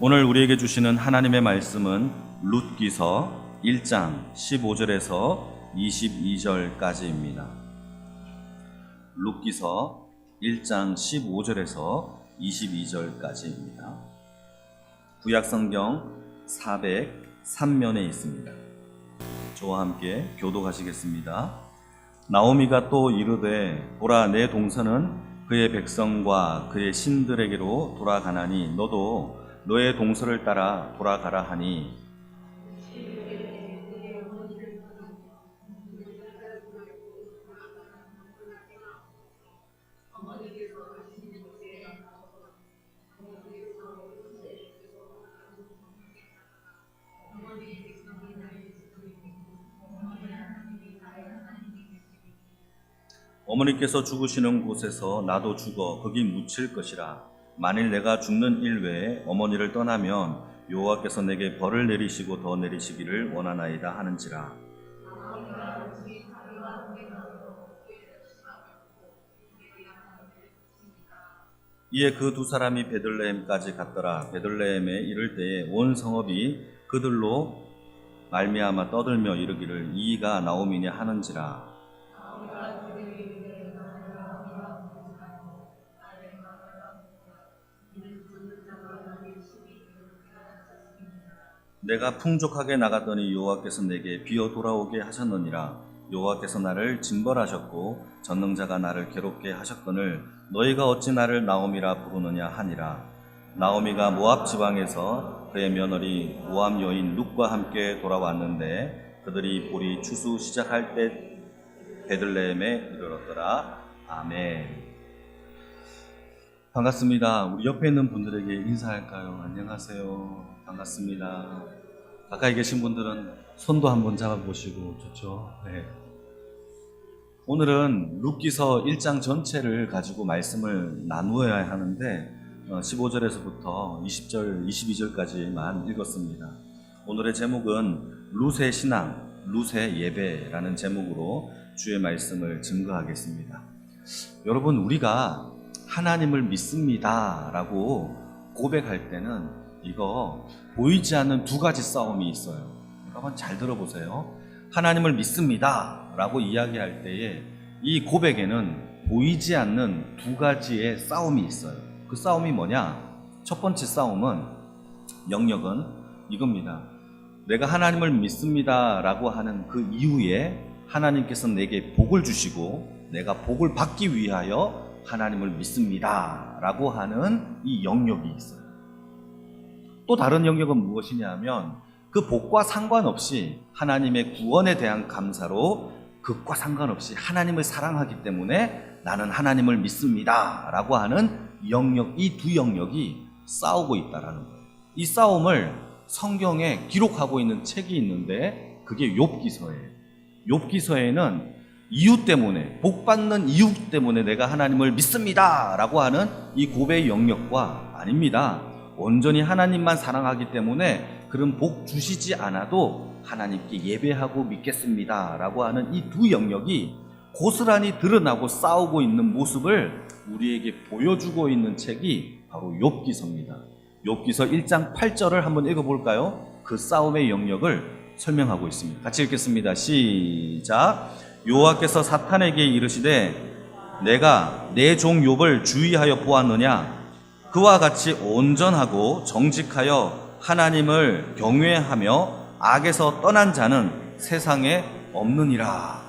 오늘 우리에게 주시는 하나님의 말씀은 룻기서 1장 15절에서 22절까지입니다. 룻기서 1장 15절에서 22절까지입니다. 구약성경 403면에 있습니다. 저와 함께 교독하시겠습니다. 나오미가 또 이르되 보라, 내 동서는 그의 백성과 그의 신들에게로 돌아가나니 너도 너의 동서를 따라 돌아가라 하니 어머니께서 죽으시는 곳에서 나도 죽어 거기 묻힐 것이라. 만일 내가 죽는 일 외에 어머니를 떠나면 여호와께서 내게 벌을 내리시고 더 내리시기를 원하나이다 하는지라. 이에 그 두 사람이 베들레헴까지 갔더라. 베들레헴에 이를 때에 온 성읍이 그들로 말미암아 떠들며 이르기를 이가 나오미냐 하는지라. 내가 풍족하게 나갔더니 여호와께서 내게 비어 돌아오게 하셨느니라. 여호와께서 나를 징벌하셨고 전능자가 나를 괴롭게 하셨거늘 너희가 어찌 나를 나오미라 부르느냐 하니라. 나오미가 모압 지방에서 그의 며느리 모압 여인 룻과 함께 돌아왔는데 그들이 보리 추수 시작할 때 베들레헴에 이르렀더라. 아멘. 반갑습니다. 우리 옆에 있는 분들에게 인사할까요? 안녕하세요. 반갑습니다. 가까이 계신 분들은 손도 한번 잡아보시고 좋죠? 네. 오늘은 룻기서 1장 전체를 가지고 말씀을 나누어야 하는데 15절에서부터 20절, 22절까지만 읽었습니다. 오늘의 제목은 룻의 신앙, 룻의 예배라는 제목으로 주의 말씀을 증거하겠습니다. 여러분, 우리가 하나님을 믿습니다 라고 고백할 때는 이거 보이지 않는 두 가지 싸움이 있어요. 여러분 잘 들어보세요. 하나님을 믿습니다 라고 이야기할 때에 이 고백에는 보이지 않는 두 가지의 싸움이 있어요. 그 싸움이 뭐냐? 첫 번째 싸움은 영역은 이겁니다. 내가 하나님을 믿습니다 라고 하는 그 이후에 하나님께서 내게 복을 주시고 내가 복을 받기 위하여 하나님을 믿습니다 라고 하는 이 영역이 있어요. 또 다른 영역은 무엇이냐 하면 그 복과 상관없이 하나님의 구원에 대한 감사로 극과 상관없이 하나님을 사랑하기 때문에 나는 하나님을 믿습니다 라고 하는 영역, 이 두 영역이 싸우고 있다라는 거예요. 이 싸움을 성경에 기록하고 있는 책이 있는데 그게 욥기서예요. 욥기서에는 이유 때문에, 복 받는 이유 때문에 내가 하나님을 믿습니다 라고 하는 이 고백의 영역과 아닙니다, 온전히 하나님만 사랑하기 때문에 그런 복 주시지 않아도 하나님께 예배하고 믿겠습니다 라고 하는 이 두 영역이 고스란히 드러나고 싸우고 있는 모습을 우리에게 보여주고 있는 책이 바로 욥기서입니다. 욥기서 1장 8절을 한번 읽어볼까요? 그 싸움의 영역을 설명하고 있습니다. 같이 읽겠습니다. 시작. 여호와께서 사탄에게 이르시되 내가 내 종 욥을 주의하여 보았느냐? 그와 같이 온전하고 정직하여 하나님을 경외하며 악에서 떠난 자는 세상에 없느니라.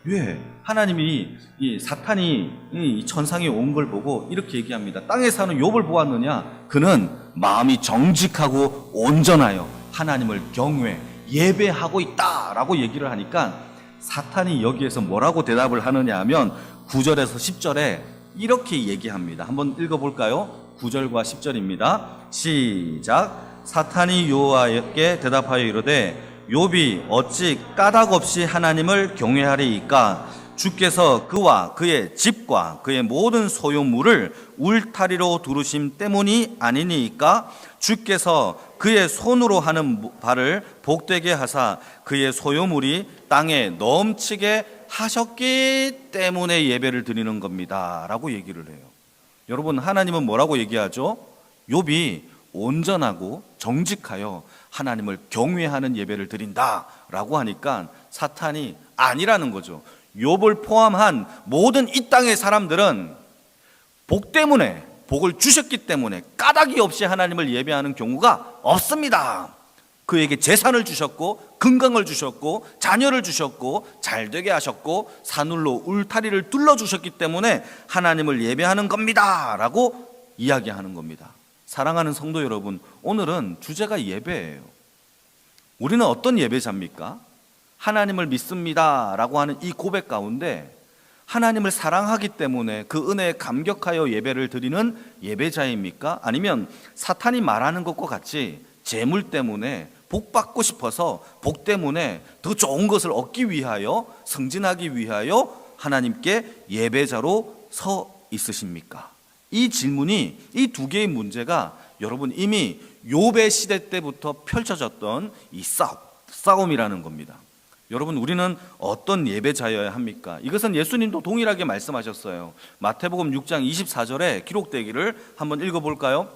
왜? 하나님이 이 사탄이 이 천상에 온 걸 보고 이렇게 얘기합니다. 땅에 사는 욥을 보았느냐? 그는 마음이 정직하고 온전하여 하나님을 경외, 예배하고 있다라고 얘기를 하니까 사탄이 여기에서 뭐라고 대답을 하느냐 하면 9절에서 10절에 이렇게 얘기합니다. 한번 읽어볼까요? 9절과 10절입니다. 시작. 사탄이 여호와께 대답하여 이르되 욥이 어찌 까닭 없이 하나님을 경외하리이까? 주께서 그와 그의 집과 그의 모든 소유물을 울타리로 두르심 때문이 아니니까? 주께서 그의 손으로 하는 바를 복되게 하사 그의 소유물이 땅에 넘치게 하셨기 때문에 예배를 드리는 겁니다 라고 얘기를 해요. 여러분, 하나님은 뭐라고 얘기하죠? 욥이 온전하고 정직하여 하나님을 경외하는 예배를 드린다라고 하니까 사탄이 아니라는 거죠. 욥을 포함한 모든 이 땅의 사람들은 복 때문에, 복을 주셨기 때문에 까닭이 없이 하나님을 예배하는 경우가 없습니다. 그에게 재산을 주셨고 건강을 주셨고 자녀를 주셨고 잘되게 하셨고 사늘로 울타리를 뚫어주셨기 때문에 하나님을 예배하는 겁니다 라고 이야기하는 겁니다. 사랑하는 성도 여러분, 오늘은 주제가 예배예요. 우리는 어떤 예배자입니까? 하나님을 믿습니다 라고 하는 이 고백 가운데 하나님을 사랑하기 때문에 그 은혜에 감격하여 예배를 드리는 예배자입니까? 아니면 사탄이 말하는 것과 같이 재물 때문에 복 받고 싶어서 복 때문에 더 좋은 것을 얻기 위하여 승진하기 위하여 하나님께 예배자로 서 있으십니까? 이 질문이, 이 두 개의 문제가 여러분 이미 욥의 시대 때부터 펼쳐졌던 이 싸움이라는 겁니다. 여러분, 우리는 어떤 예배자여야 합니까? 이것은 예수님도 동일하게 말씀하셨어요. 마태복음 6장 24절에 기록되기를 한번 읽어볼까요?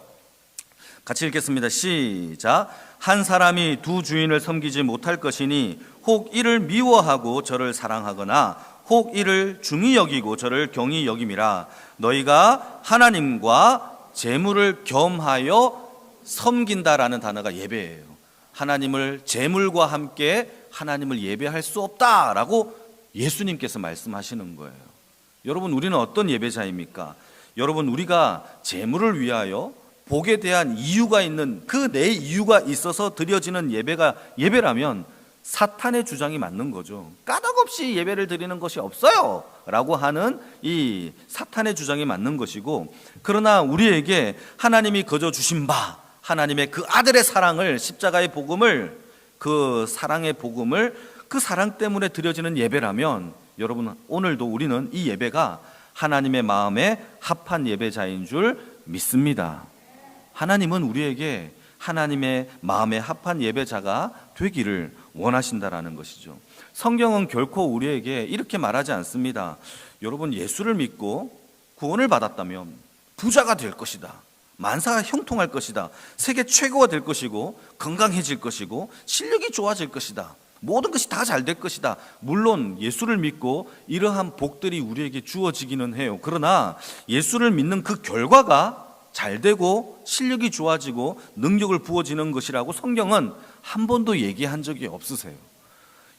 같이 읽겠습니다. 시작. 한 사람이 두 주인을 섬기지 못할 것이니 혹 이를 미워하고 저를 사랑하거나 혹 이를 중히 여기고 저를 경히 여김이라. 너희가 하나님과 재물을 겸하여 섬긴다라는 단어가 예배예요. 하나님을 재물과 함께 하나님을 예배할 수 없다라고 예수님께서 말씀하시는 거예요. 여러분, 우리는 어떤 예배자입니까? 여러분, 우리가 재물을 위하여 복에 대한 이유가 있는 그 내 이유가 있어서 드려지는 예배라면 사탄의 주장이 맞는 거죠. 까닭없이 예배를 드리는 것이 없어요 라고 하는 이 사탄의 주장이 맞는 것이고, 그러나 우리에게 하나님이 거저 주신 바 하나님의 그 아들의 사랑을, 십자가의 복음을, 그 사랑의 복음을, 그 사랑 때문에 드려지는 예배라면 여러분, 오늘도 우리는 이 예배가 하나님의 마음에 합한 예배자인 줄 믿습니다. 하나님은 우리에게 하나님의 마음에 합한 예배자가 되기를 원하신다라는 것이죠. 성경은 결코 우리에게 이렇게 말하지 않습니다. 여러분, 예수를 믿고 구원을 받았다면 부자가 될 것이다, 만사가 형통할 것이다, 세계 최고가 될 것이고 건강해질 것이고 실력이 좋아질 것이다, 모든 것이 다 잘 될 것이다. 물론 예수를 믿고 이러한 복들이 우리에게 주어지기는 해요. 그러나 예수를 믿는 그 결과가 잘 되고 실력이 좋아지고 능력을 부어지는 것이라고 성경은 한 번도 얘기한 적이 없으세요.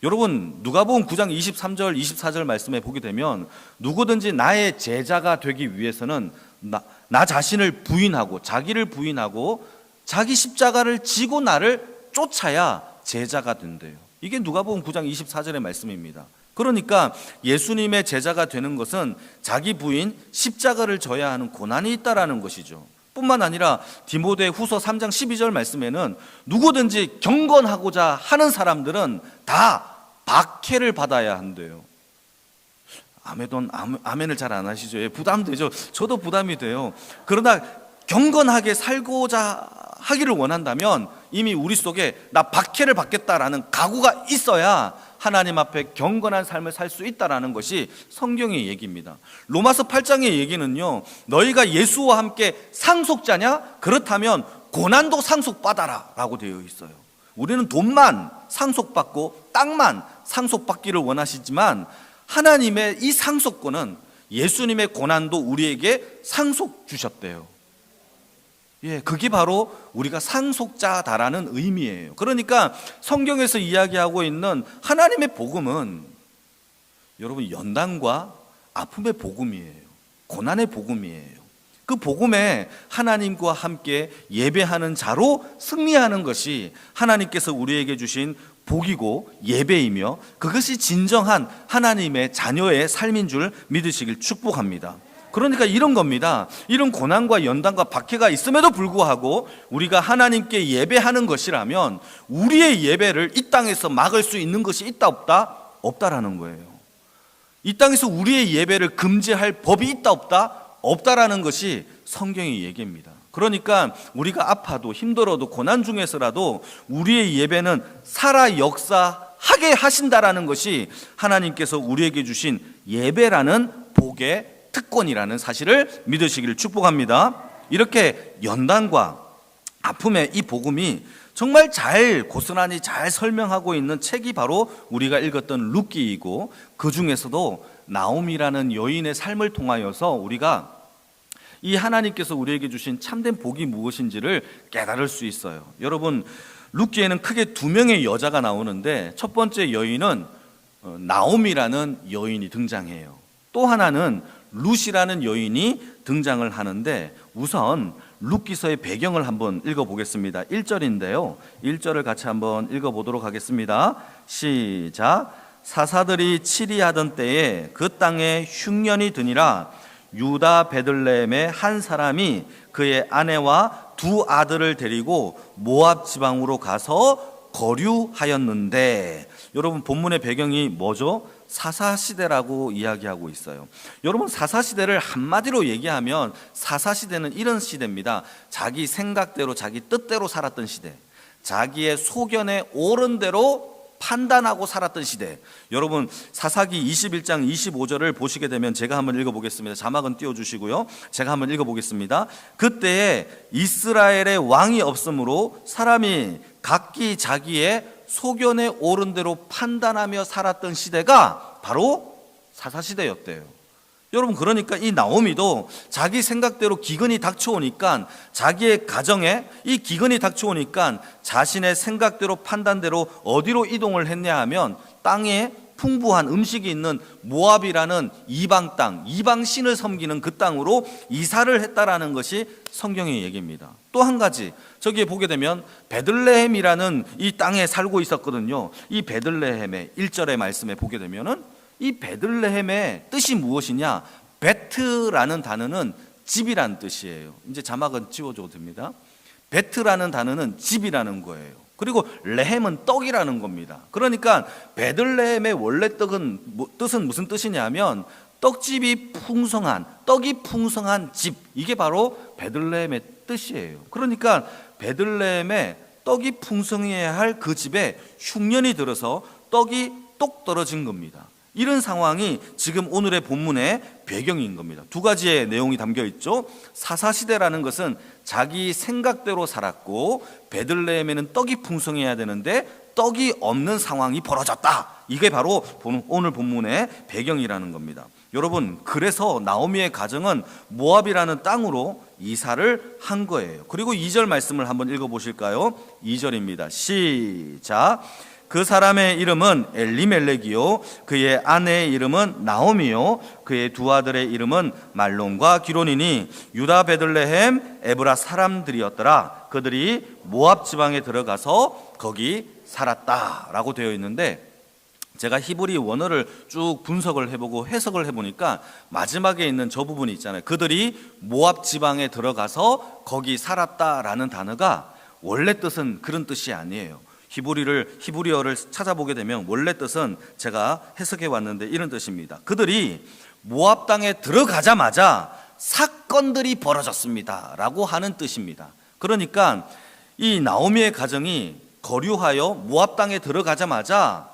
여러분, 누가복음 9장 23절 24절 말씀에 보게 되면 누구든지 나의 제자가 되기 위해서는 나 자신을 부인하고, 자기를 부인하고 자기 십자가를 지고 나를 쫓아야 제자가 된대요. 이게 누가복음 9장 24절의 말씀입니다. 그러니까 예수님의 제자가 되는 것은 자기 부인, 십자가를 져야 하는 고난이 있다라는 것이죠. 뿐만 아니라 디모데 후서 3장 12절 말씀에는 누구든지 경건하고자 하는 사람들은 다 박해를 받아야 한대요. 아멘을 잘 안 하시죠? 예, 부담되죠. 저도 부담이 돼요. 그러나 경건하게 살고자 하기를 원한다면 이미 우리 속에 나 박해를 받겠다라는 각오가 있어야 하나님 앞에 경건한 삶을 살 수 있다라는 것이 성경의 얘기입니다. 로마서 8장의 얘기는요, 너희가 예수와 함께 상속자냐? 그렇다면 고난도 상속받아라 라고 되어 있어요. 우리는 돈만 상속받고 땅만 상속받기를 원하시지만 하나님의 이 상속권은 예수님의 고난도 우리에게 상속 주셨대요. 예, 그게 바로 우리가 상속자다라는 의미예요. 그러니까 성경에서 이야기하고 있는 하나님의 복음은 여러분 연단과 아픔의 복음이에요. 고난의 복음이에요. 그 복음에 하나님과 함께 예배하는 자로 승리하는 것이 하나님께서 우리에게 주신 복이고 예배이며 그것이 진정한 하나님의 자녀의 삶인 줄 믿으시길 축복합니다. 그러니까 이런 겁니다. 이런 고난과 연단과 박해가 있음에도 불구하고 우리가 하나님께 예배하는 것이라면 우리의 예배를 이 땅에서 막을 수 있는 것이 있다 없다? 없다라는 거예요. 이 땅에서 우리의 예배를 금지할 법이 있다 없다? 없다라는 것이 성경의 얘기입니다. 그러니까 우리가 아파도 힘들어도 고난 중에서라도 우리의 예배는 살아 역사하게 하신다라는 것이 하나님께서 우리에게 주신 예배라는 복의 특권이라는 사실을 믿으시기를 축복합니다. 이렇게 연단과 아픔의 이 복음이 정말 잘 고스란히 잘 설명하고 있는 책이 바로 우리가 읽었던 룻기이고, 그 중에서도 나오미라는 여인의 삶을 통하여서 우리가 이 하나님께서 우리에게 주신 참된 복이 무엇인지를 깨달을 수 있어요. 여러분, 룻기에는 크게 두 명의 여자가 나오는데, 첫 번째 여인은 나오미라는 여인이 등장해요. 또 하나는 룻이라는 여인이 등장을 하는데, 우선 룻기서의 배경을 한번 읽어보겠습니다. 1절인데요 1절을 같이 한번 읽어보도록 하겠습니다. 시작. 사사들이 치리하던 때에 그 땅에 흉년이 드니라. 유다 베들레헴의 한 사람이 그의 아내와 두 아들을 데리고 모압 지방으로 가서 거류하였는데, 여러분 본문의 배경이 뭐죠? 사사시대라고 이야기하고 있어요. 여러분, 사사시대를 한마디로 얘기하면 사사시대는 이런 시대입니다. 자기 생각대로 자기 뜻대로 살았던 시대, 자기의 소견에 옳은 대로 판단하고 살았던 시대. 여러분, 사사기 21장 25절을 보시게 되면 제가 한번 읽어보겠습니다. 자막은 띄워주시고요, 제가 한번 읽어보겠습니다. 그때에 이스라엘의 왕이 없으므로 사람이 각기 자기의 소견에 옳은 대로 판단하며 살았던 시대가 바로 사사시대였대요. 여러분, 그러니까 이 나오미도 자기 생각대로 기근이 닥쳐오니까, 자기의 가정에 이 기근이 닥쳐오니까 자신의 생각대로 판단대로 어디로 이동을 했냐 하면 땅에 풍부한 음식이 있는 모압이라는 이방 땅, 이방 신을 섬기는 그 땅으로 이사를 했다라는 것이 성경의 얘기입니다. 또 한 가지, 저기에 보게 되면 베들레헴이라는 이 땅에 살고 있었거든요. 이 베들레헴의 1절의 말씀에 보게 되면은 이 베들레헴의 뜻이 무엇이냐? 베트라는 단어는 집이라는 뜻이에요. 이제 자막은 지워줘도 됩니다. 베트라는 단어는 집이라는 거예요. 그리고 레헴은 떡이라는 겁니다. 그러니까 베들레헴의 원래 뜻은 무슨 뜻이냐면 떡집이 풍성한, 떡이 풍성한 집, 이게 바로 베들레헴의 뜻이에요. 그러니까 베들레헴에 떡이 풍성해야 할 그 집에 흉년이 들어서 떡이 똑 떨어진 겁니다. 이런 상황이 지금 오늘의 본문의 배경인 겁니다. 두 가지의 내용이 담겨 있죠. 사사시대라는 것은 자기 생각대로 살았고, 베들레헴에는 떡이 풍성해야 되는데 떡이 없는 상황이 벌어졌다. 이게 바로 오늘 본문의 배경이라는 겁니다. 여러분, 그래서 나오미의 가정은 모압이라는 땅으로 이사를 한 거예요. 그리고 2절 말씀을 한번 읽어보실까요? 2절입니다. 시작. 그 사람의 이름은 엘리멜렉이요, 그의 아내의 이름은 나오미요, 그의 두 아들의 이름은 말론과 기론이니 유다 베들레헴 에브라 사람들이었더라. 그들이 모압 지방에 들어가서 거기 살았다라고 되어 있는데, 제가 히브리 원어를 쭉 분석을 해보고 해석을 해보니까 마지막에 있는 저 부분이 있잖아요. 그들이 모압 지방에 들어가서 거기 살았다라는 단어가 원래 뜻은 그런 뜻이 아니에요. 히브리어를 찾아보게 되면 원래 뜻은 제가 해석해 왔는데 이런 뜻입니다. 그들이 모압 땅에 들어가자마자 사건들이 벌어졌습니다 라고 하는 뜻입니다. 그러니까 이 나오미의 가정이 거류하여 모압 땅에 들어가자마자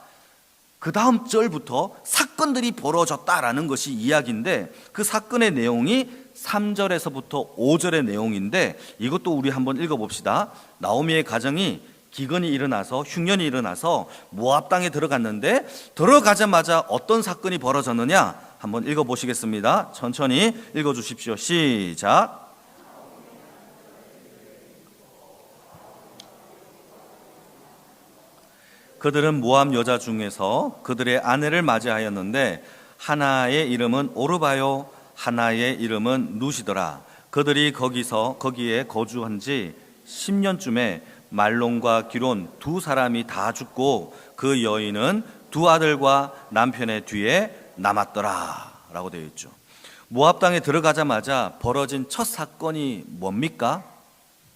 그 다음 절부터 사건들이 벌어졌다라는 것이 이야기인데, 그 사건의 내용이 3절에서부터 5절의 내용인데, 이것도 우리 한번 읽어봅시다. 나오미의 가정이 기근이 일어나서, 흉년이 일어나서 모압 땅에 들어갔는데, 들어가자마자 어떤 사건이 벌어졌느냐 한번 읽어보시겠습니다. 천천히 읽어주십시오. 시작. 그들은 모압 여자 중에서 그들의 아내를 맞이하였는데, 하나의 이름은 오르바요, 하나의 이름은 룻이더라. 그들이 거기에 거주한 지 10년쯤에 말론과 기론 두 사람이 다 죽고 그 여인은 두 아들과 남편의 뒤에 남았더라 라고 되어 있죠. 모압 땅에 들어가자마자 벌어진 첫 사건이 뭡니까?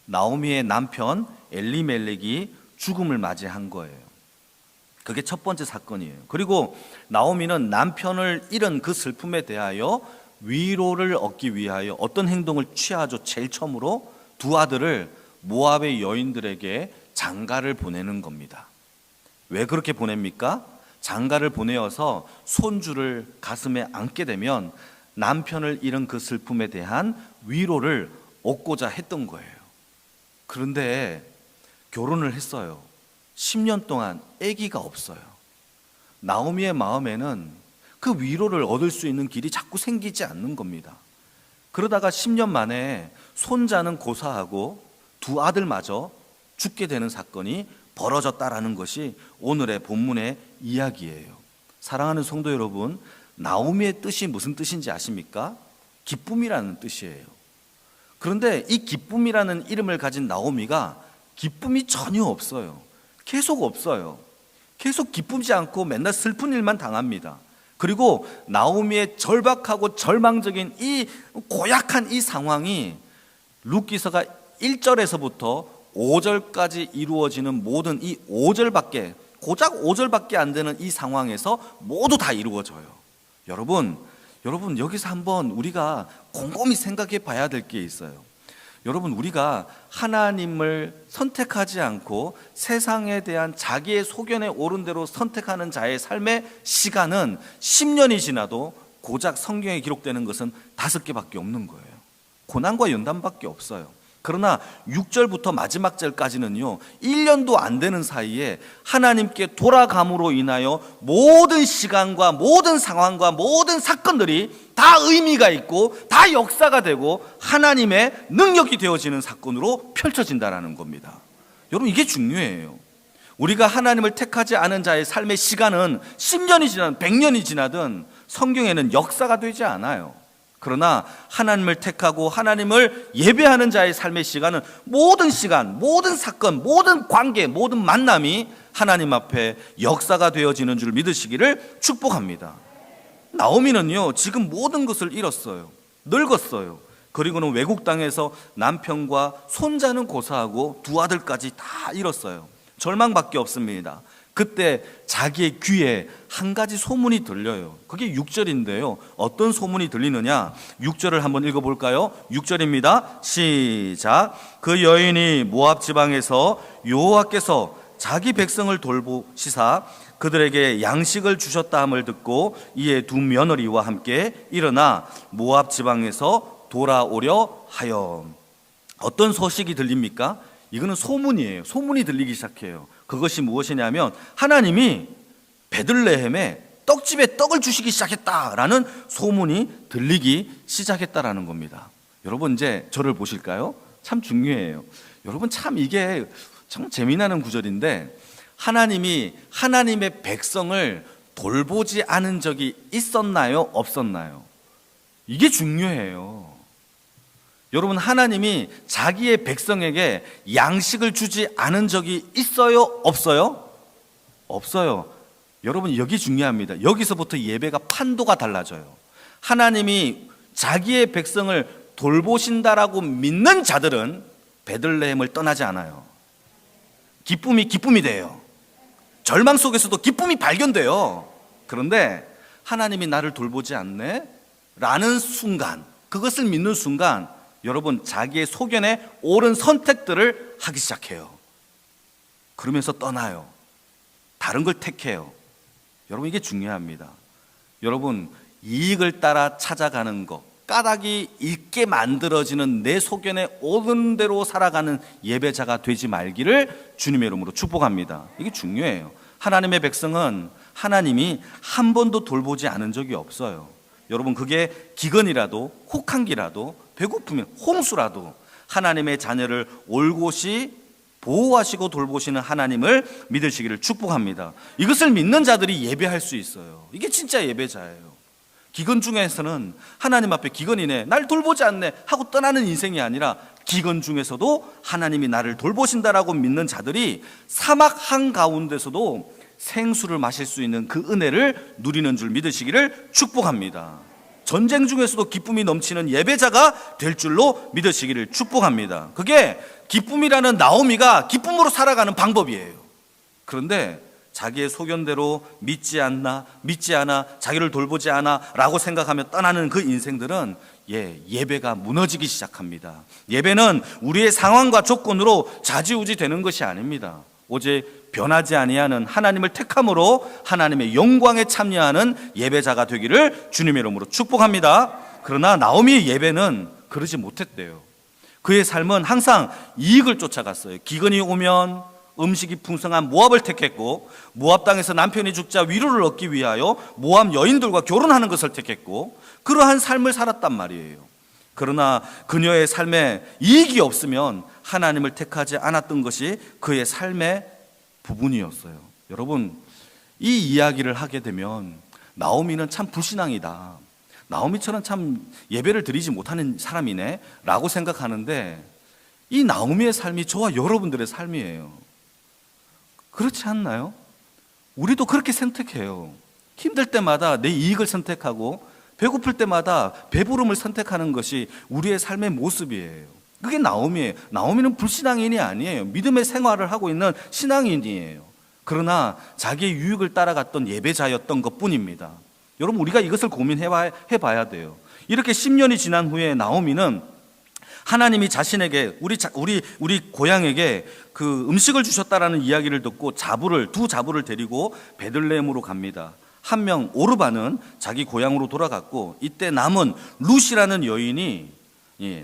나오미의 남편 엘리멜렉이 죽음을 맞이한 거예요. 그게 첫 번째 사건이에요. 그리고 나오미는 남편을 잃은 그 슬픔에 대하여 위로를 얻기 위하여 어떤 행동을 취하죠? 제일 처음으로 두 아들을 모압의 여인들에게 장가를 보내는 겁니다. 왜 그렇게 보냅니까? 장가를 보내어서 손주를 가슴에 안게 되면 남편을 잃은 그 슬픔에 대한 위로를 얻고자 했던 거예요. 그런데 결혼을 했어요. 10년 동안 아기가 없어요. 나오미의 마음에는 그 위로를 얻을 수 있는 길이 자꾸 생기지 않는 겁니다. 그러다가 10년 만에 손자는 고사하고 두 아들마저 죽게 되는 사건이 벌어졌다라는 것이 오늘의 본문의 이야기예요. 사랑하는 성도 여러분, 나오미의 뜻이 무슨 뜻인지 아십니까? 기쁨이라는 뜻이에요. 그런데 이 기쁨이라는 이름을 가진 나오미가 기쁨이 전혀 없어요. 계속 없어요. 계속 기쁘지 않고 맨날 슬픈 일만 당합니다. 그리고 나오미의 절박하고 절망적인 이 고약한 이 상황이 룻기서가 1절에서부터 5절까지 이루어지는 모든 이 5절밖에, 고작 5절밖에 안 되는 이 상황에서 모두 다 이루어져요. 여러분 여기서 한번 우리가 곰곰이 생각해 봐야 될 게 있어요. 여러분, 우리가 하나님을 선택하지 않고 세상에 대한 자기의 소견에 옳은 대로 선택하는 자의 삶의 시간은 10년이 지나도 고작 성경에 기록되는 것은 5개밖에 없는 거예요. 고난과 연단밖에 없어요. 그러나 6절부터 마지막 절까지는요, 1년도 안 되는 사이에 하나님께 돌아감으로 인하여 모든 시간과 모든 상황과 모든 사건들이 다 의미가 있고 다 역사가 되고 하나님의 능력이 되어지는 사건으로 펼쳐진다는 겁니다. 여러분, 이게 중요해요. 우리가 하나님을 택하지 않은 자의 삶의 시간은 10년이 지나든 100년이 지나든 성경에는 역사가 되지 않아요. 그러나 하나님을 택하고 하나님을 예배하는 자의 삶의 시간은 모든 시간, 모든 사건, 모든 관계, 모든 만남이 하나님 앞에 역사가 되어지는 줄 믿으시기를 축복합니다. 나오미는요, 지금 모든 것을 잃었어요. 늙었어요. 그리고는 외국 땅에서 남편과 손자는 고사하고 두 아들까지 다 잃었어요. 절망밖에 없습니다. 그때 자기의 귀에 한 가지 소문이 들려요. 그게 6절인데요. 어떤 소문이 들리느냐? 6절을 한번 읽어볼까요? 6절입니다. 시작. 그 여인이 모압 지방에서 여호와께서 자기 백성을 돌보시사 그들에게 양식을 주셨다 함을 듣고 이에 두 며느리와 함께 일어나 모압 지방에서 돌아오려 하여. 어떤 소식이 들립니까? 이거는 소문이에요. 소문이 들리기 시작해요. 그것이 무엇이냐면 하나님이 베들레헴에 떡집에 떡을 주시기 시작했다라는 소문이 들리기 시작했다라는 겁니다. 여러분, 이제 저를 보실까요? 참 중요해요. 여러분, 참 이게 참 재미나는 구절인데, 하나님이 하나님의 백성을 돌보지 않은 적이 있었나요? 없었나요? 이게 중요해요. 여러분, 하나님이 자기의 백성에게 양식을 주지 않은 적이 있어요? 없어요? 없어요. 여러분, 여기 중요합니다. 여기서부터 예배가 판도가 달라져요. 하나님이 자기의 백성을 돌보신다라고 믿는 자들은 베들레헴을 떠나지 않아요. 기쁨이 돼요. 절망 속에서도 기쁨이 발견돼요. 그런데 하나님이 나를 돌보지 않네? 라는 순간, 그것을 믿는 순간 여러분, 자기의 소견에 옳은 선택들을 하기 시작해요. 그러면서 떠나요. 다른 걸 택해요. 여러분, 이게 중요합니다. 여러분, 이익을 따라 찾아가는 것, 까닭이 있게 만들어지는 내 소견에 옳은 대로 살아가는 예배자가 되지 말기를 주님의 이름으로 축복합니다. 이게 중요해요. 하나님의 백성은 하나님이 한 번도 돌보지 않은 적이 없어요. 여러분, 그게 기근이라도 혹한기라도 배고프면 홍수라도 하나님의 자녀를 올곧이 보호하시고 돌보시는 하나님을 믿으시기를 축복합니다. 이것을 믿는 자들이 예배할 수 있어요. 이게 진짜 예배자예요. 기근 중에서는 하나님 앞에 기근이네, 날 돌보지 않네 하고 떠나는 인생이 아니라 기근 중에서도 하나님이 나를 돌보신다라고 믿는 자들이 사막 한가운데서도 생수를 마실 수 있는 그 은혜를 누리는 줄 믿으시기를 축복합니다. 전쟁 중에서도 기쁨이 넘치는 예배자가 될 줄로 믿으시기를 축복합니다. 그게 기쁨이라는 나오미가 기쁨으로 살아가는 방법이에요. 그런데 자기의 소견대로 믿지 않아, 자기를 돌보지 않아 라고 생각하며 떠나는 그 인생들은 예배가 무너지기 시작합니다. 예배는 우리의 상황과 조건으로 좌지우지 되는 것이 아닙니다. 오직 변하지 아니하는 하나님을 택함으로 하나님의 영광에 참여하는 예배자가 되기를 주님의 이름으로 축복합니다. 그러나 나오미의 예배는 그러지 못했대요. 그의 삶은 항상 이익을 쫓아갔어요. 기근이 오면 음식이 풍성한 모압을 택했고, 모압 땅에서 남편이 죽자 위로를 얻기 위하여 모압 여인들과 결혼하는 것을 택했고, 그러한 삶을 살았단 말이에요. 그러나 그녀의 삶에 이익이 없으면 하나님을 택하지 않았던 것이 그의 삶의 부분이었어요. 여러분, 이 이야기를 하게 되면 나오미는 참 불신앙이다, 나오미처럼 참 예배를 드리지 못하는 사람이네 라고 생각하는데, 이 나오미의 삶이 저와 여러분들의 삶이에요. 그렇지 않나요? 우리도 그렇게 선택해요. 힘들 때마다 내 이익을 선택하고 배고플 때마다 배부름을 선택하는 것이 우리의 삶의 모습이에요. 그게 나오미예요. 나오미는 불신앙인이 아니에요. 믿음의 생활을 하고 있는 신앙인이에요. 그러나 자기의 유익을 따라갔던 예배자였던 것뿐입니다. 여러분, 우리가 이것을 고민해봐야 돼요. 이렇게 10년이 지난 후에 나오미는 하나님이 자신에게 우리 고향에게 그 음식을 주셨다라는 이야기를 듣고 두 자부를 데리고 베들레헴으로 갑니다. 한 명 오르바는 자기 고향으로 돌아갔고, 이때 남은 룻이라는 여인이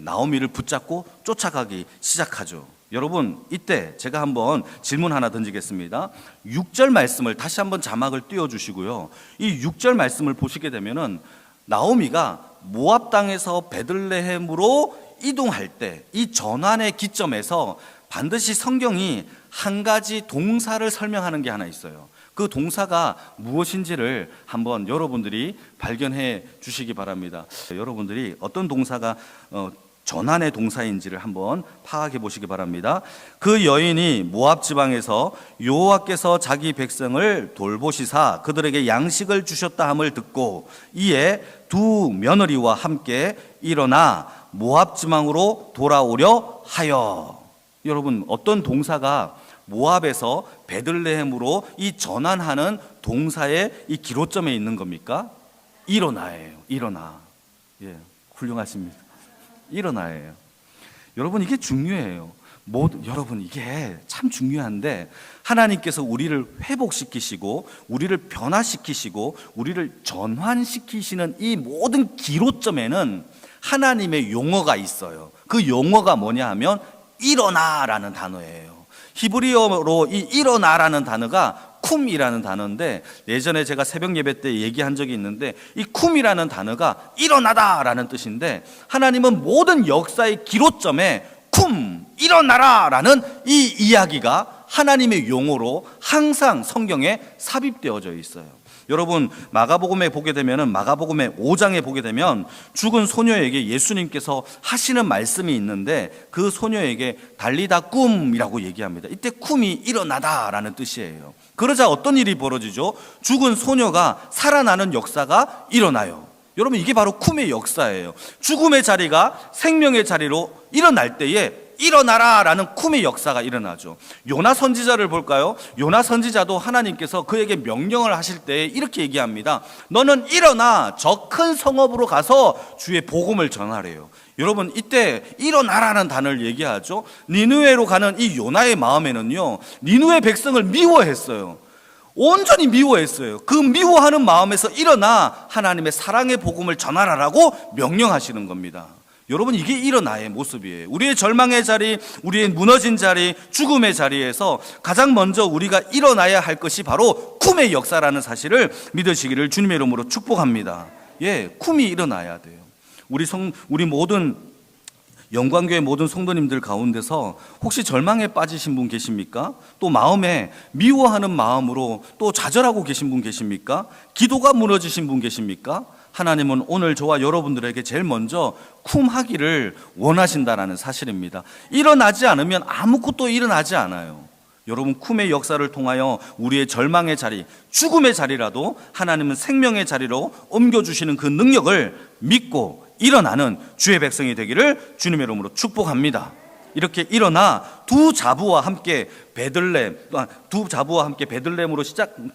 나오미를 붙잡고 쫓아가기 시작하죠. 여러분, 이때 제가 한번 질문 하나 던지겠습니다. 6절 말씀을 다시 한번 자막을 띄워주시고요. 이 6절 말씀을 보시게 되면은 나오미가 모압 땅에서 베들레헴으로 이동할 때 이 전환의 기점에서 반드시 성경이 한 가지 동사를 설명하는 게 하나 있어요. 그 동사가 무엇인지를 한번 여러분들이 발견해 주시기 바랍니다. 여러분들이 어떤 동사가 전환의 동사인지를 한번 파악해 보시기 바랍니다. 그 여인이 모압 지방에서 여호와께서 자기 백성을 돌보시사 그들에게 양식을 주셨다 함을 듣고, 이에 두 며느리와 함께 일어나 모압 지방으로 돌아오려 하여. 여러분, 어떤 동사가 모압에서 베들레헴으로 이 전환하는 동사의 이 기로점에 있는 겁니까? 일어나예요. 일어나. 예, 훌륭하십니다. 일어나예요. 여러분, 이게 중요해요. 여러분, 이게 참 중요한데, 하나님께서 우리를 회복시키시고 우리를 변화시키시고 우리를 전환시키시는 이 모든 기로점에는 하나님의 용어가 있어요. 그 용어가 뭐냐 하면 일어나라는 단어예요. 히브리어로 이 일어나라는 단어가 쿰이라는 단어인데, 예전에 제가 새벽 예배 때 얘기한 적이 있는데, 이 쿰이라는 단어가 일어나다라는 뜻인데, 하나님은 모든 역사의 기로점에 쿰, 일어나라라는 이 이야기가 하나님의 용어로 항상 성경에 삽입되어져 있어요. 여러분, 마가복음에 보게 되면은, 마가복음의 5장에 보게 되면 죽은 소녀에게 예수님께서 하시는 말씀이 있는데, 그 소녀에게 달리다 쿰이라고 얘기합니다. 이때 쿰이 일어나다라는 뜻이에요. 그러자 어떤 일이 벌어지죠? 죽은 소녀가 살아나는 역사가 일어나요. 여러분, 이게 바로 쿰의 역사예요. 죽음의 자리가 생명의 자리로 일어날 때에 일어나라라는 쿰의 역사가 일어나죠. 요나 선지자를 볼까요? 요나 선지자도 하나님께서 그에게 명령을 하실 때 이렇게 얘기합니다. 너는 일어나 저 큰 성읍으로 가서 주의 복음을 전하래요. 여러분, 이때 일어나라는 단어를 얘기하죠. 니느웨로 가는 이 요나의 마음에는요, 니느웨 백성을 미워했어요. 온전히 미워했어요. 그 미워하는 마음에서 일어나 하나님의 사랑의 복음을 전하라라고 명령하시는 겁니다. 여러분, 이게 일어나의 모습이에요. 우리의 절망의 자리, 우리의 무너진 자리, 죽음의 자리에서 가장 먼저 우리가 일어나야 할 것이 바로 쿰의 역사라는 사실을 믿으시기를 주님의 이름으로 축복합니다. 예, 쿰이 일어나야 돼요. 우리 모든 영광교회 모든 성도님들 가운데서 혹시 절망에 빠지신 분 계십니까? 또 마음에 미워하는 마음으로 또 좌절하고 계신 분 계십니까? 기도가 무너지신 분 계십니까? 하나님은 오늘 저와 여러분들에게 제일 먼저 쿰하기를 원하신다라는 사실입니다. 일어나지 않으면 아무것도 일어나지 않아요. 여러분, 쿰의 역사를 통하여 우리의 절망의 자리, 죽음의 자리라도 하나님은 생명의 자리로 옮겨주시는 그 능력을 믿고 일어나는 주의 백성이 되기를 주님의 이름으로 축복합니다. 이렇게 일어나 두 자부와 함께 베들레헴으로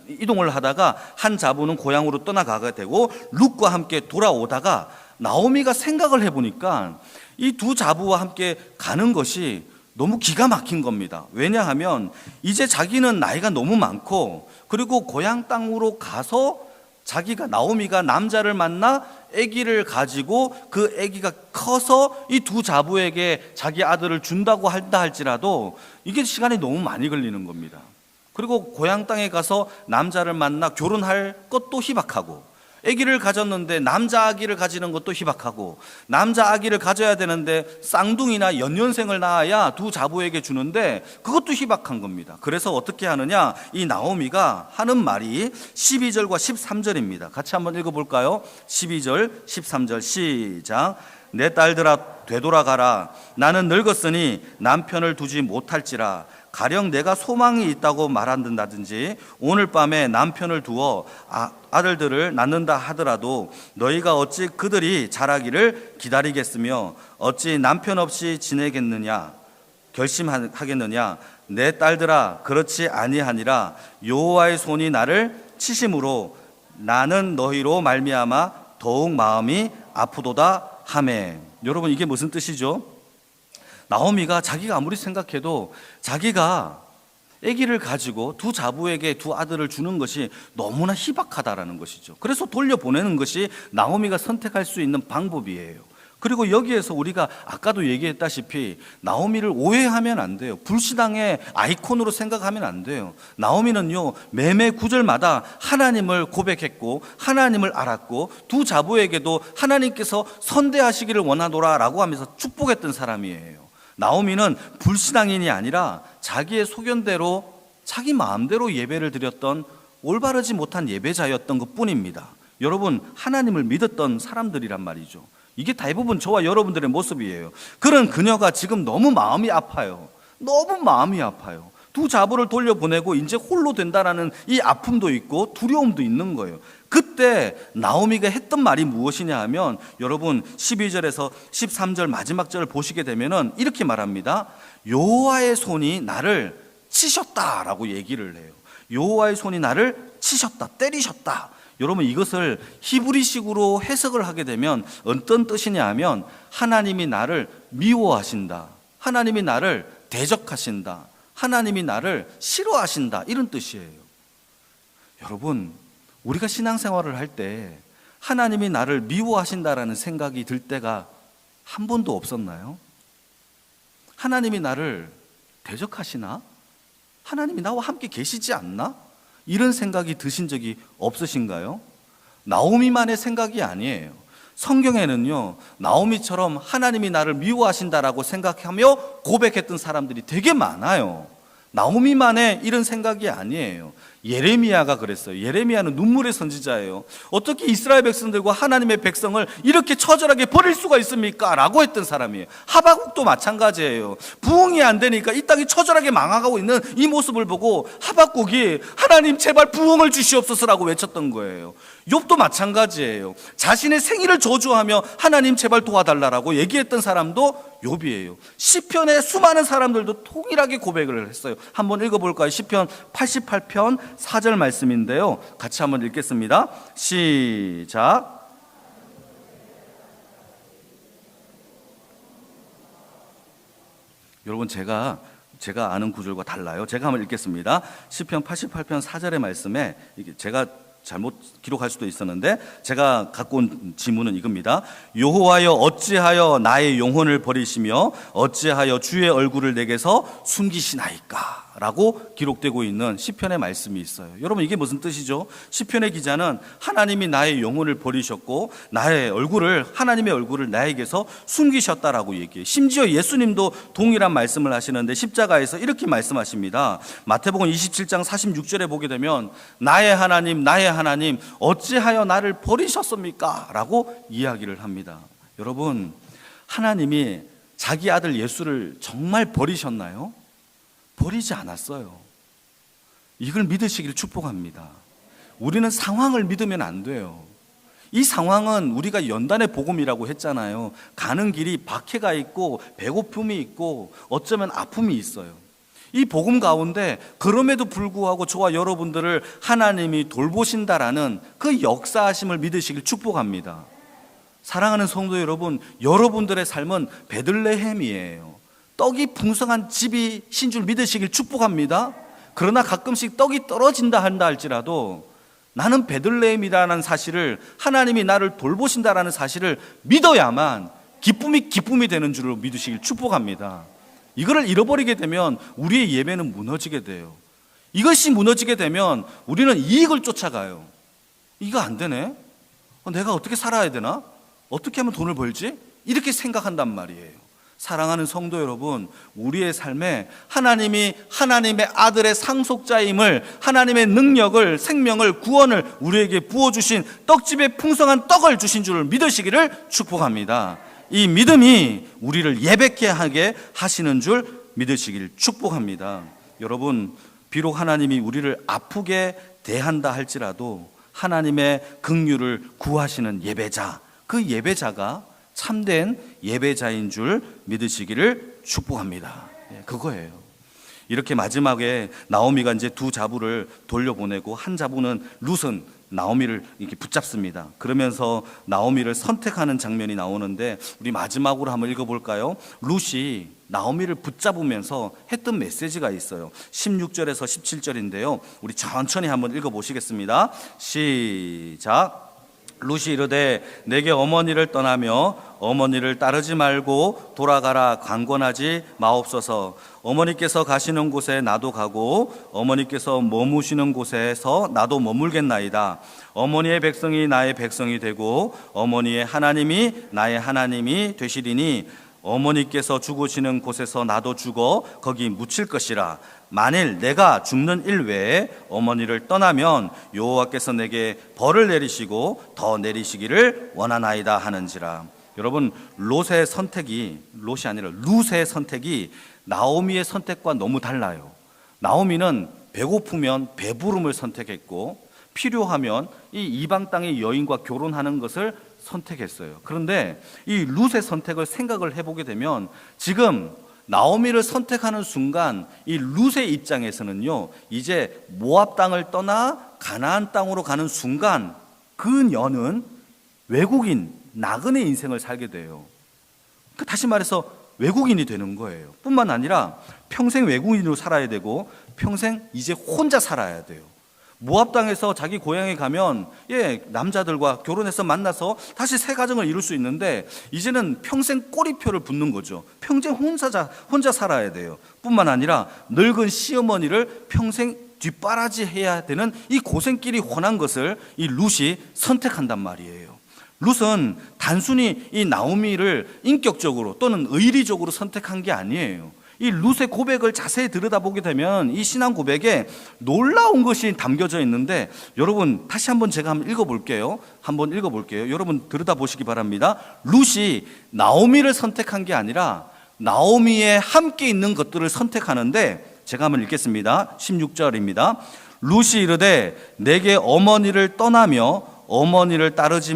이동을 하다가 한 자부는 고향으로 떠나가게 되고 룻과 함께 돌아오다가 나오미가 생각을 해보니까 이 두 자부와 함께 가는 것이 너무 기가 막힌 겁니다. 왜냐하면 이제 자기는 나이가 너무 많고, 그리고 고향 땅으로 가서 자기가 나오미가 남자를 만나 아기를 가지고 그 아기가 커서 이 두 자부에게 자기 아들을 준다고 한다 할지라도 이게 시간이 너무 많이 걸리는 겁니다. 그리고 고향 땅에 가서 남자를 만나 결혼할 것도 희박하고, 아기를 가졌는데 남자 아기를 가지는 것도 희박하고, 남자 아기를 가져야 되는데 쌍둥이나 연년생을 낳아야 두 자부에게 주는데 그것도 희박한 겁니다. 그래서 어떻게 하느냐, 이 나오미가 하는 말이 12절과 13절입니다. 같이 한번 읽어볼까요? 12절 13절 시작. 내 딸들아 되돌아가라. 나는 늙었으니 남편을 두지 못할지라. 가령 내가 소망이 있다고 말한다든지 오늘 밤에 남편을 두어 아들들을 낳는다 하더라도 너희가 어찌 그들이 자라기를 기다리겠으며 어찌 남편 없이 지내겠느냐 결심하겠느냐. 내 딸들아 그렇지 아니하니라. 여호와의 손이 나를 치심으로 나는 너희로 말미암아 더욱 마음이 아프도다 하매. 여러분, 이게 무슨 뜻이죠? 나오미가 자기가 아무리 생각해도 자기가 아기를 가지고 두 자부에게 두 아들을 주는 것이 너무나 희박하다라는 것이죠. 그래서 돌려보내는 것이 나오미가 선택할 수 있는 방법이에요. 그리고 여기에서 우리가 아까도 얘기했다시피 나오미를 오해하면 안 돼요. 불신앙의 아이콘으로 생각하면 안 돼요. 나오미는요, 매매 구절마다 하나님을 고백했고 하나님을 알았고 두 자부에게도 하나님께서 선대하시기를 원하노라라고 하면서 축복했던 사람이에요. 나오미는 불신앙인이 아니라 자기의 소견대로 자기 마음대로 예배를 드렸던 올바르지 못한 예배자였던 것뿐입니다. 여러분, 하나님을 믿었던 사람들이란 말이죠. 이게 대부분 저와 여러분들의 모습이에요. 그런 그녀가 지금 너무 마음이 아파요. 너무 마음이 아파요. 두 자부를 돌려보내고 이제 홀로 된다라는 이 아픔도 있고 두려움도 있는 거예요. 그때 나오미가 했던 말이 무엇이냐 하면, 여러분 12절에서 13절 마지막 절을 보시게 되면은 이렇게 말합니다. 여호와의 손이 나를 치셨다라고 얘기를 해요. 여호와의 손이 나를 치셨다, 때리셨다. 여러분, 이것을 히브리식으로 해석을 하게 되면 어떤 뜻이냐 하면 하나님이 나를 미워하신다, 하나님이 나를 대적하신다, 하나님이 나를 싫어하신다, 이런 뜻이에요. 여러분, 우리가 신앙생활을 할 때 하나님이 나를 미워하신다라는 생각이 들 때가 한 번도 없었나요? 하나님이 나를 대적하시나? 하나님이 나와 함께 계시지 않나? 이런 생각이 드신 적이 없으신가요? 나오미만의 생각이 아니에요. 성경에는요, 나오미처럼 하나님이 나를 미워하신다라고 생각하며 고백했던 사람들이 되게 많아요. 나오미만의 이런 생각이 아니에요. 예레미야가 그랬어요. 예레미야는 눈물의 선지자예요. 어떻게 이스라엘 백성들과 하나님의 백성을 이렇게 처절하게 버릴 수가 있습니까? 라고 했던 사람이에요. 하박국도 마찬가지예요. 부흥이 안 되니까 이 땅이 처절하게 망하고 있는 이 모습을 보고 하박국이 하나님 제발 부흥을 주시옵소서라고 외쳤던 거예요. 욥도 마찬가지예요. 자신의 생일을 저주하며 하나님 제발 도와달라고 얘기했던 사람도 욥이에요. 시편의 수많은 사람들도 통일하게 고백을 했어요. 한번 읽어볼까요? 시편 88편 4절 말씀인데요, 같이 한번 읽겠습니다. 시작. 여러분, 제가 아는 구절과 달라요. 제가 한번 읽겠습니다. 시편 88편 4절의 말씀에, 이게 제가 잘못 기록할 수도 있었는데 제가 갖고 온 지문은 이겁니다. 여호와여 어찌하여 나의 영혼을 버리시며 어찌하여 주의 얼굴을 내게서 숨기시나이까? 라고 기록되고 있는 시편의 말씀이 있어요. 여러분, 이게 무슨 뜻이죠? 시편의 기자는 하나님이 나의 영혼을 버리셨고 나의 얼굴을, 하나님의 얼굴을 나에게서 숨기셨다라고 얘기해요. 심지어 예수님도 동일한 말씀을 하시는데 십자가에서 이렇게 말씀하십니다. 마태복음 27장 46절에 보게 되면 나의 하나님 어찌하여 나를 버리셨습니까? 라고 이야기를 합니다. 여러분, 하나님이 자기 아들 예수를 정말 버리셨나요? 버리지 않았어요. 이걸 믿으시기를 축복합니다. 우리는 상황을 믿으면 안 돼요. 이 상황은 우리가 연단의 복음이라고 했잖아요. 가는 길이 박해가 있고 배고픔이 있고 어쩌면 아픔이 있어요. 이 복음 가운데 그럼에도 불구하고 저와 여러분들을 하나님이 돌보신다라는 그 역사하심을 믿으시길 축복합니다. 사랑하는 성도 여러분, 여러분들의 삶은 베들레헴이에요. 떡이 풍성한 집이신 줄 믿으시길 축복합니다. 그러나 가끔씩 떡이 떨어진다 한다 할지라도 나는 베들레헴이라는 사실을, 하나님이 나를 돌보신다라는 사실을 믿어야만 기쁨이 되는 줄을 믿으시길 축복합니다. 이거를 잃어버리게 되면 우리의 예배는 무너지게 돼요. 이것이 무너지게 되면 우리는 이익을 쫓아가요. 이거 안 되네? 내가 어떻게 살아야 되나? 어떻게 하면 돈을 벌지? 이렇게 생각한단 말이에요. 사랑하는 성도 여러분, 우리의 삶에 하나님이 하나님의 아들의 상속자임을, 하나님의 능력을, 생명을, 구원을 우리에게 부어주신, 떡집에 풍성한 떡을 주신 줄을 믿으시기를 축복합니다. 이 믿음이 우리를 예배케 하게 하시는 줄 믿으시길 축복합니다. 여러분, 비록 하나님이 우리를 아프게 대한다 할지라도 하나님의 긍휼을 구하시는 예배자, 그 예배자가 참된 예배자인 줄 믿으시기를 축복합니다. 그거예요. 이렇게 마지막에 나오미가 이제 두 자부를 돌려보내고, 한 자부는 룻은 나오미를 이렇게 붙잡습니다. 그러면서 나오미를 선택하는 장면이 나오는데, 우리 마지막으로 한번 읽어볼까요? 룻이 나오미를 붙잡으면서 했던 메시지가 있어요. 16절에서 17절인데요. 우리 천천히 한번 읽어보시겠습니다. 시작. 룻이 이르되 내게 어머니를 떠나며 어머니를 따르지 말고 돌아가라 강권하지 마옵소서. 어머니께서 가시는 곳에 나도 가고 어머니께서 머무시는 곳에서 나도 머물겠나이다. 어머니의 백성이 나의 백성이 되고 어머니의 하나님이 나의 하나님이 되시리니 어머니께서 죽으시는 곳에서 나도 죽어 거기 묻힐 것이라. 만일 내가 죽는 일 외에 어머니를 떠나면 여호와께서 내게 벌을 내리시고 더 내리시기를 원하나이다 하는지라. 여러분, 롯의 선택이, 롯이 아니라 룻의 선택이 나오미의 선택과 너무 달라요. 나오미는 배고프면 배부름을 선택했고, 필요하면 이 이방 땅의 여인과 결혼하는 것을 선택했어요. 그런데 이 룻의 선택을 생각을 해보게 되면, 지금 나오미를 선택하는 순간 이 룻의 입장에서는요, 이제 모압 땅을 떠나 가나안 땅으로 가는 순간 그녀는 외국인, 나그네 인생을 살게 돼요. 다시 말해서 외국인이 되는 거예요. 뿐만 아니라 평생 외국인으로 살아야 되고 평생 이제 혼자 살아야 돼요. 모압 땅에서 자기 고향에 가면 남자들과 결혼해서 만나서 다시 새 가정을 이룰 수 있는데, 이제는 평생 꼬리표를 붓는 거죠. 평생 혼자 살아야 돼요. 뿐만 아니라 늙은 시어머니를 평생 뒷바라지 해야 되는 이 고생길이 훤한 것을 이 룻이 선택한단 말이에요. 룻은 단순히 이 나오미를 인격적으로 또는 의리적으로 선택한 게 아니에요. 이 룻의 고백을 자세히 들여다보게 되면 이 신앙 고백에 놀라운 것이 담겨져 있는데, 여러분 다시 한번 제가 한번 읽어볼게요. 여러분 들여다보시기 바랍니다. 룻이 나오미를 선택한 게 아니라 나오미에 함께 있는 것들을 선택하는데, 제가 한번 읽겠습니다. 16절입니다. 룻이 이르되 내게 어머니를 떠나며 어머니를 따르지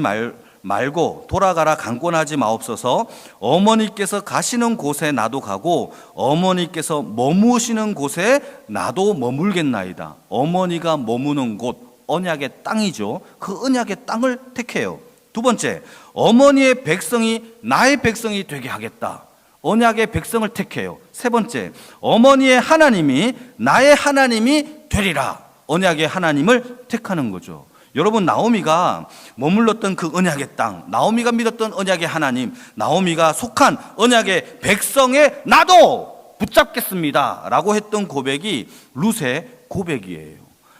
말고 돌아가라 강권하지 마옵소서. 어머니께서 가시는 곳에 나도 가고 어머니께서 머무시는 곳에 나도 머물겠나이다. 어머니가 머무는 곳, 언약의 땅이죠. 그 언약의 땅을 택해요. 두 번째, 어머니의 백성이 나의 백성이 되게 하겠다. 언약의 백성을 택해요. 세 번째, 어머니의 하나님이 나의 하나님이 되리라. 언약의 하나님을 택하는 거죠. 여러분, 나오미가 머물렀던 그 언약의 땅, 나오미가 믿었던 언약의 하나님, 나오미가 속한 언약의 백성에 나도 붙잡겠습니다 라고 했던 고백이 룻의 고백이에요.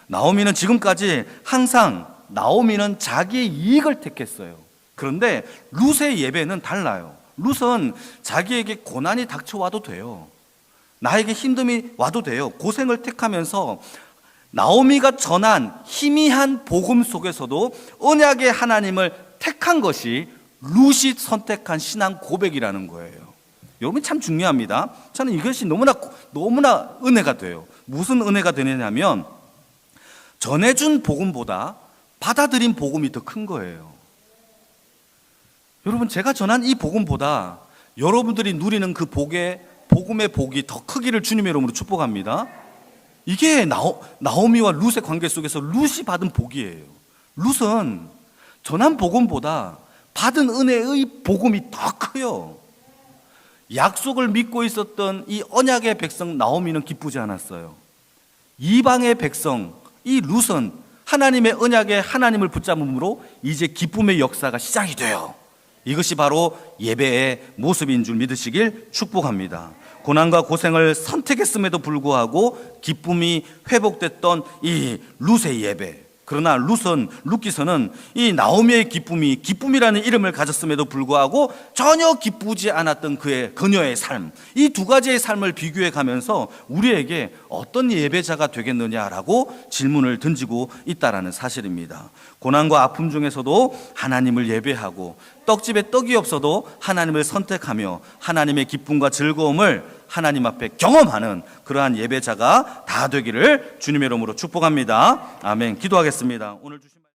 나오미는 지금까지 항상 나오미는 자기의 이익을 택했어요. 그런데 룻의 예배는 달라요. 룻은 자기에게 고난이 닥쳐와도 돼요. 나에게 힘듦이 와도 돼요. 고생을 택하면서 나오미가 전한 희미한 복음 속에서도 언약의 하나님을 택한 것이 룻이 선택한 신앙 고백이라는 거예요. 여러분, 참 중요합니다. 저는 이것이 너무나 은혜가 돼요. 무슨 은혜가 되느냐면, 전해준 복음보다 받아들인 복음이 더 큰 거예요. 여러분, 제가 전한 이 복음보다 여러분들이 누리는 그 복음의 복이 더 크기를 주님의 이름으로 축복합니다. 이게 나오미와 룻의 관계 속에서 룻이 받은 복이에요. 룻은 전한 복음보다 받은 은혜의 복음이 더 커요. 약속을 믿고 있었던 이 언약의 백성 나오미는 기쁘지 않았어요. 이방의 백성 이 룻은 하나님의 언약에 하나님을 붙잡음으로 이제 기쁨의 역사가 시작이 돼요. 이것이 바로 예배의 모습인 줄 믿으시길 축복합니다. 고난과 고생을 선택했음에도 불구하고 기쁨이 회복됐던 이 룻의 예배. 그러나 룻기서는 이 나오미의 기쁨이라는 이름을 가졌음에도 불구하고 전혀 기쁘지 않았던 그녀의 삶, 이 두 가지의 삶을 비교해 가면서 우리에게 어떤 예배자가 되겠느냐라고 질문을 던지고 있다라는 사실입니다. 고난과 아픔 중에서도 하나님을 예배하고 떡집에 떡이 없어도 하나님을 선택하며 하나님의 기쁨과 즐거움을 하나님 앞에 경험하는 그러한 예배자가 다 되기를 주님의 이름으로 축복합니다. 아멘. 기도하겠습니다. 오늘 주신